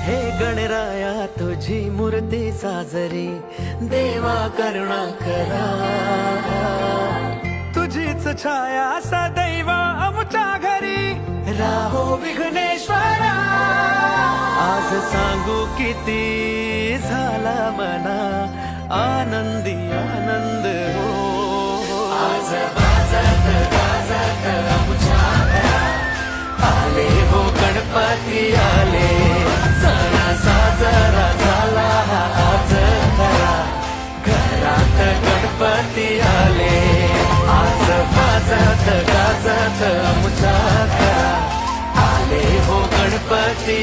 हे गणराया तुझी मूर्ती साजरी, देवा करुणा करा। तुझीच छाया सदैव आमच्या घरी, राहो विघ्नेश्वरा। आज सांगू किती झाला मना, आनंदी आनंद हो। आज वाजत गाजत आमच्या घरात, आले हो गणपती आले, सणा साजरा झाला हा आज खरा। घरात गणपती आले, आज वाजत गाजत आमच्या घरात, आले हो गणपती।